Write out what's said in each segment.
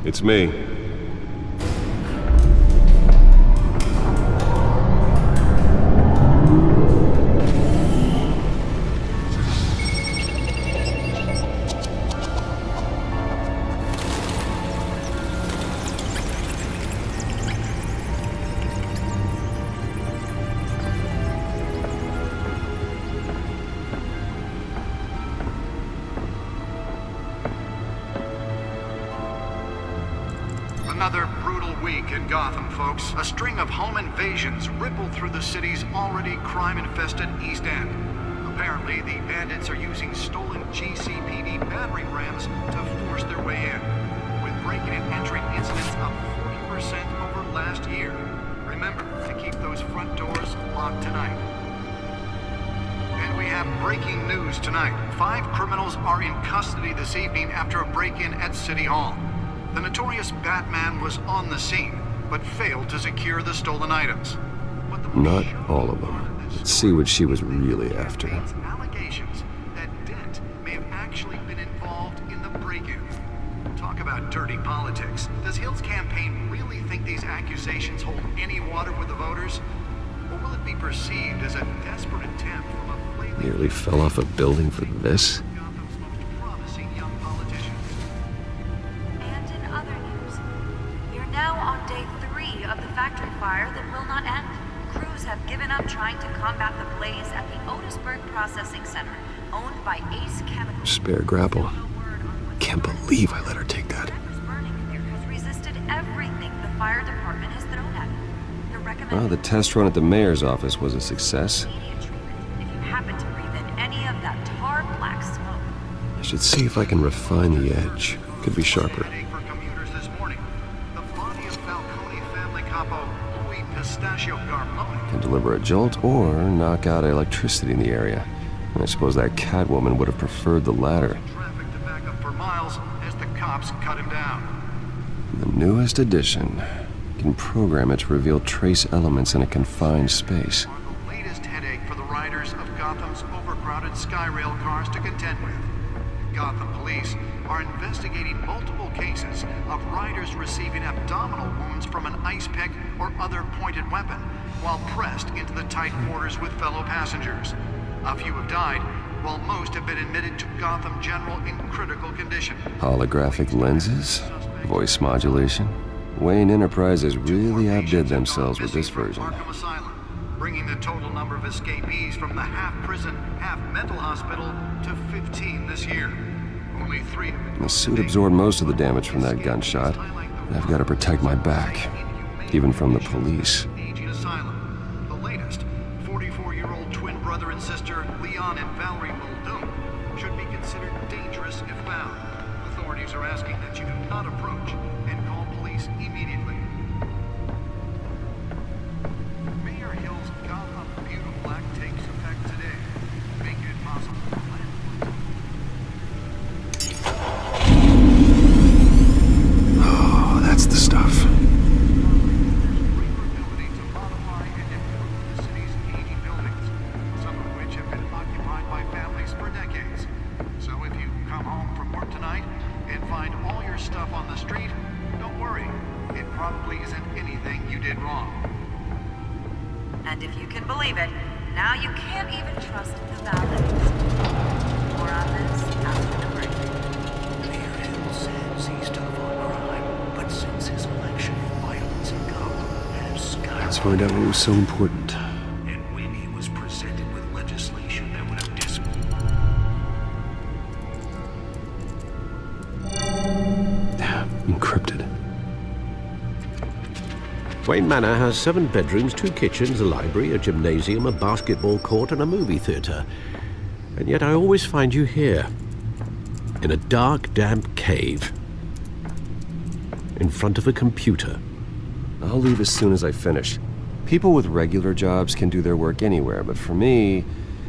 It's me. Another brutal week in Gotham, folks. A string of home invasions rippled through the city's already crime-infested East End. Apparently, the bandits are using stolen GCPD battering rams to force their way in, with breaking and entering incidents up 40% over last year. Remember to keep those front doors locked tonight. And we have breaking news tonight. 5 criminals are in custody this evening after a break-in at City Hall. The notorious Batman was on the scene, but failed to secure the stolen items. Not all of them. Let's see what she was really after. Allegations that Dent may have actually been involved in the break-in. Talk about dirty politics. Does Hill's campaign really think these accusations hold any water with the voters? Or will it be perceived as a desperate attempt from a flailing... Nearly fell off a building for this? Gotham's most promising young politicians. And in other news, we are now on day 3 of the factory fire that will not end. Crews have given up trying to combat the blaze at the Otisburg Processing Center, owned by Ace Chemicals. Spare grapple. Can't believe I let her take that. Whatever's burning in there has resisted everything the fire department has thrown at it. The recommended Well, the test run at the mayor's office was a success. immediate treatment if you happen to breathe in any of that tar black smoke. I should see if I can refine the edge. Could be sharper. Headache for commuters this morning. The body of Falcone family capo Louis Pistachio Garmoni. Can deliver a jolt or knock out electricity in the area. And I suppose that Catwoman would have preferred the latter. Traffic to back up for miles as the cops cut him down. The newest addition can program it to reveal trace elements in a confined space. Are the latest headache for the riders of Gotham's overcrowded Skyrail cars to contend with. Gotham police are investigating multiple cases of riders receiving abdominal wounds from an ice pick or other pointed weapon while pressed into the tight quarters with fellow passengers. A few have died, while most have been admitted to Gotham General in critical condition. Holographic lenses? Voice modulation? Wayne Enterprises really outdid themselves with this version. Arkham Asylum, bringing the total number of escapees from the half-prison, half-mental hospital to 15 this year. Only 3 have been... The suit absorbed most of the damage from that gunshot. And I've got to protect my back, even from the police. Aging Asylum. The latest, 44-year-old twin brother and sister Leon and Valerie Muldoon should be considered dangerous if found. Authorities are asking that you do not approach and call police immediately. Mayor Hill's Gotham Beautiful Act takes effect today, making it possible for Oh, that's the stuff. ability to modify and improve the city's aging buildings, some of which have been occupied by families for decades. So if you come home from work tonight and find all your stuff on the street, don't worry. It probably isn't anything you did wrong. And if you can believe it, now you can't even trust the valet. More on this after the break. Mayor Hill says he's tough on crime, but since his election, violence in Gotham has skyrocketed. Let's find out what was so important. And when he was presented with legislation that would have Encrypted. Wayne Manor has 7 bedrooms, 2 kitchens, a library, a gymnasium, a basketball court, and a movie theater. And yet I always find you here, in a dark, damp cave, in front of a computer. I'll leave as soon as I finish. People with regular jobs can do their work anywhere, but for me,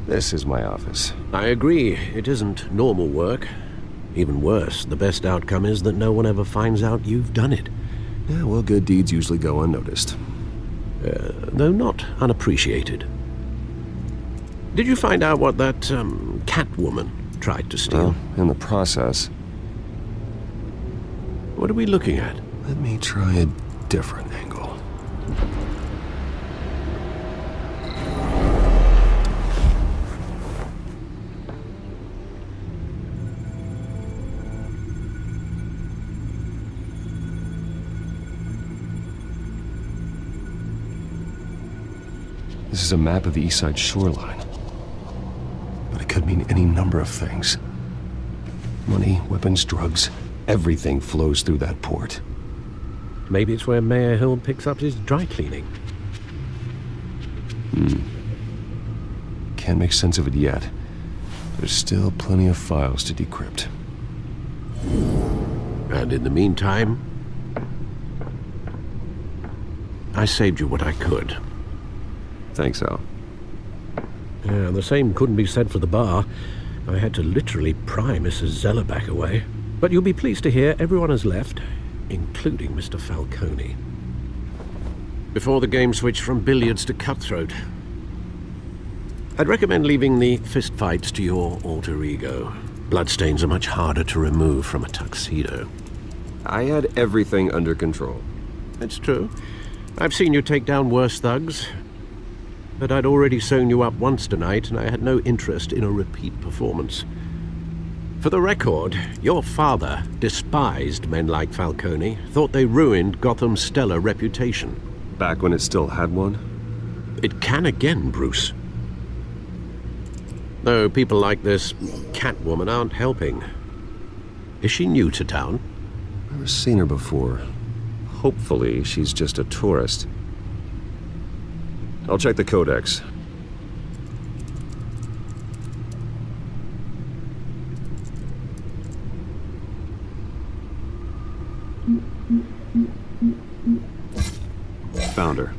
this is my office. I agree, it isn't normal work. Even worse, the best outcome is that no one ever finds out you've done it. Yeah, well, good deeds usually go unnoticed. Though not unappreciated. Did you find out what that, Catwoman tried to steal? Well, in the process. What are we looking at? Let me try a different angle. This is a map of the east side shoreline. But it could mean any number of things. Money, weapons, drugs, everything flows through that port. Maybe it's where Mayor Hill picks up his dry cleaning. Can't make sense of it yet. There's still plenty of files to decrypt. And in the meantime, I saved you what I could. Thanks, Al. Yeah, the same couldn't be said for the bar. I had to literally pry Mrs. Zellerback away. But you'll be pleased to hear everyone has left, including Mr. Falcone. Before the game switched from billiards to cutthroat. I'd recommend leaving the fistfights to your alter ego. Bloodstains are much harder to remove from a tuxedo. I had everything under control. It's true. I've seen you take down worse thugs. But I'd already sewn you up once tonight, and I had no interest in a repeat performance. For the record, your father despised men like Falcone, thought they ruined Gotham's stellar reputation. Back when it still had one? It can again, Bruce. Though people like this Catwoman aren't helping. Is she new to town? Never seen her before. Hopefully, she's just a tourist. I'll check the codex. Found her.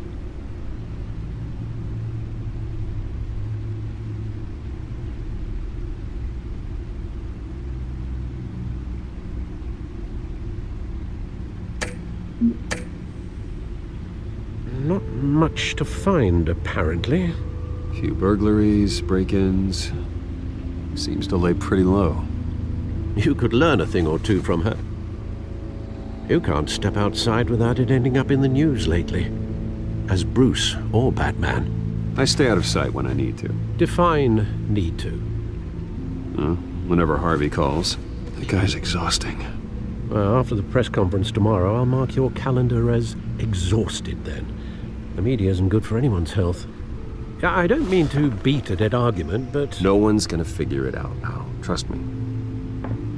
Not much to find, apparently. Few burglaries, break-ins. Seems to lay pretty low. You could learn a thing or two from her. You can't step outside without it ending up in the news lately. As Bruce or Batman. I stay out of sight when I need to. Define need to. Whenever Harvey calls. That guy's exhausting. Well, after the press conference tomorrow, I'll mark your calendar as exhausted then. The media isn't good for anyone's health. I don't mean to beat a dead argument, but... No one's gonna figure it out, Al. Trust me.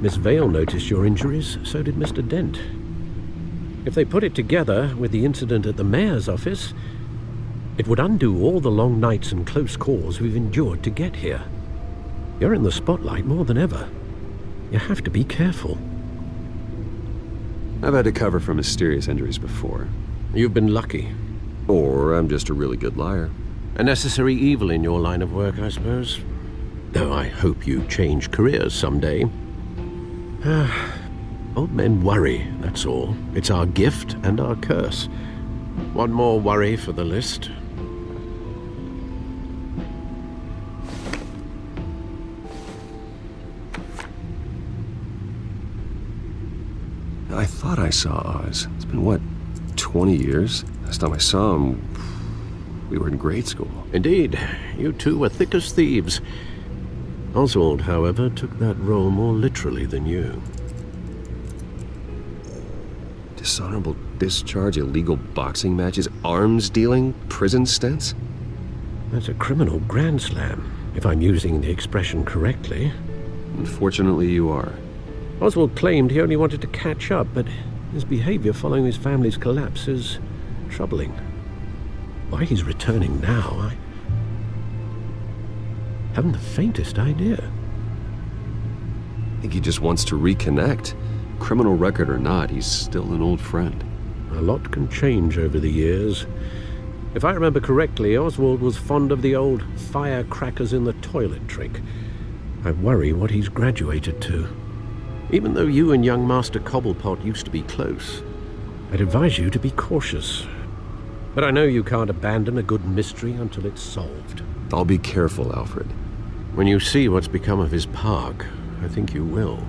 Miss Vale noticed your injuries, so did Mr. Dent. If they put it together with the incident at the mayor's office, it would undo all the long nights and close calls we've endured to get here. You're in the spotlight more than ever. You have to be careful. I've had to cover for mysterious injuries before. You've been lucky. Or I'm just a really good liar. A necessary evil in your line of work, I suppose. Though I hope you change careers someday. Old men worry, that's all. It's our gift and our curse. One more worry for the list. I thought I saw Oz. It's been, what, 20 years? Last time I saw him, we were in grade school. Indeed, you two were thick as thieves. Oswald, however, took that role more literally than you. Dishonorable discharge, illegal boxing matches, arms dealing, prison stints? That's a criminal grand slam, if I'm using the expression correctly. Unfortunately, you are. Oswald claimed he only wanted to catch up, but his behavior following his family's collapse is troubling. Why he's returning now, I haven't the faintest idea. I think he just wants to reconnect. Criminal record or not, he's still an old friend. A lot can change over the years. If I remember correctly, Oswald was fond of the old firecrackers in the toilet trick. I worry what he's graduated to. Even though you and young Master Cobblepot used to be close, I'd advise you to be cautious. But I know you can't abandon a good mystery until it's solved. I'll be careful, Alfred. When you see what's become of his park, I think you will.